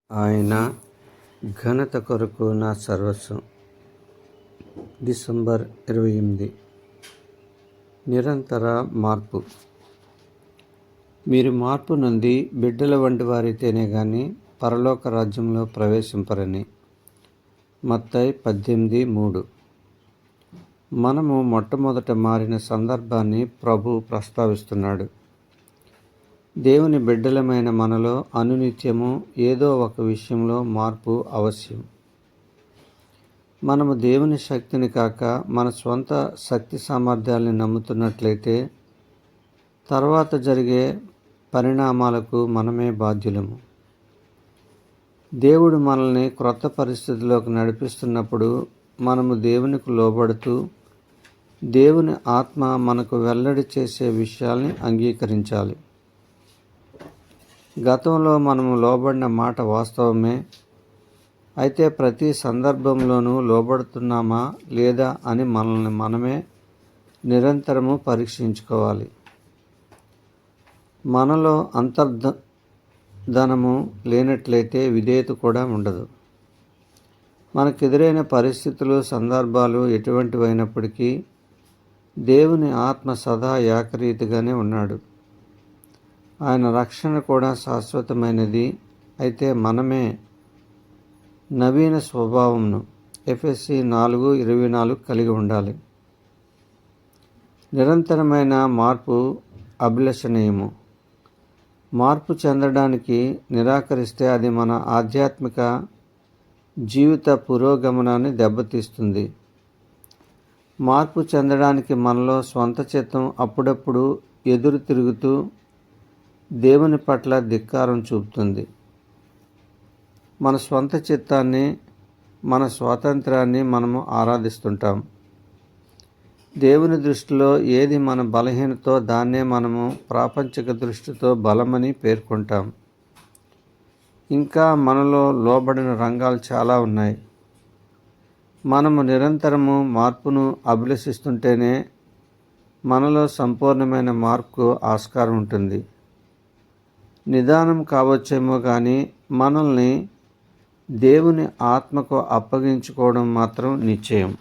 ఆయన ఘనత కొరకు నా సర్వస్వం. డిసెంబర్ 28. నిరంతర మార్పు. మీరు మార్పు నుండి బిడ్డల వంటి వారైతేనే కానీ పరలోక రాజ్యంలో ప్రవేశింపరని. మత్తయి 18:3. మనము మొట్టమొదట మారిన సందర్భాన్ని ప్రభు ప్రస్తావిస్తున్నాడు. దేవుని బిడ్డలమైన మనలో అనునిత్యము ఏదో ఒక విషయంలో మార్పు అవశ్యం. మనము దేవుని శక్తిని కాక మన స్వంత శక్తి సామర్థ్యాల్ని నమ్ముతున్నట్లయితే తర్వాత జరిగే పరిణామాలకు మనమే బాధ్యులము. దేవుడు మనల్ని క్రొత్త పరిస్థితుల్లోకి నడిపిస్తున్నప్పుడు మనము దేవునికి లోబడుతూ దేవుని ఆత్మ మనకు వెల్లడి చేసే విషయాల్ని అంగీకరించాలి. గతంలో మనము లోబడిన మాట వాస్తవమే, అయితే ప్రతి సందర్భంలోనూ లోబడుతున్నామా లేదా అని మనల్ని మనమే నిరంతరము పరీక్షించుకోవాలి. మనలో అంతర్ధనము లేనట్లయితే విధేయత కూడా ఉండదు. మనకెదురైన పరిస్థితులు సందర్భాలు ఎటువంటివైనప్పటికీ దేవుని ఆత్మ సదా ఏకరీతిగానే ఉన్నాడు. ఆయన రక్షణ కూడా శాశ్వతమైనది. అయితే మనమే నవీన స్వభావంను ఎఫెసీ 4:24 కలిగి ఉండాలి. నిరంతరమైన మార్పు అభిలషణీయము. మార్పు చెందడానికి నిరాకరిస్తే అది మన ఆధ్యాత్మిక జీవిత పురోగమనాన్ని దెబ్బతీస్తుంది. మార్పు చెందడానికి మనలో స్వంత చిత్తం అప్పుడప్పుడు ఎదురు తిరుగుతూ దేవుని పట్ల ధిక్కారం చూపుతుంది. మన స్వంత చిత్తాన్ని, మన స్వాతంత్రాన్ని మనము ఆరాధిస్తుంటాం. దేవుని దృష్టిలో ఏది మన బలహీనతో దాన్నే మనము ప్రాపంచిక దృష్టితో బలమని పేర్కొంటాం. ఇంకా మనలో లోబడిన రంగాలు చాలా ఉన్నాయి. మనము నిరంతరము మార్పును అభిలషిస్తుంటేనే మనలో సంపూర్ణమైన మార్పుకు ఆస్కారం ఉంటుంది. నిదానం కావచ్చేమో కానీ మనల్ని దేవుని ఆత్మకు అప్పగించుకోవడం మాత్రం నిశ్చయం.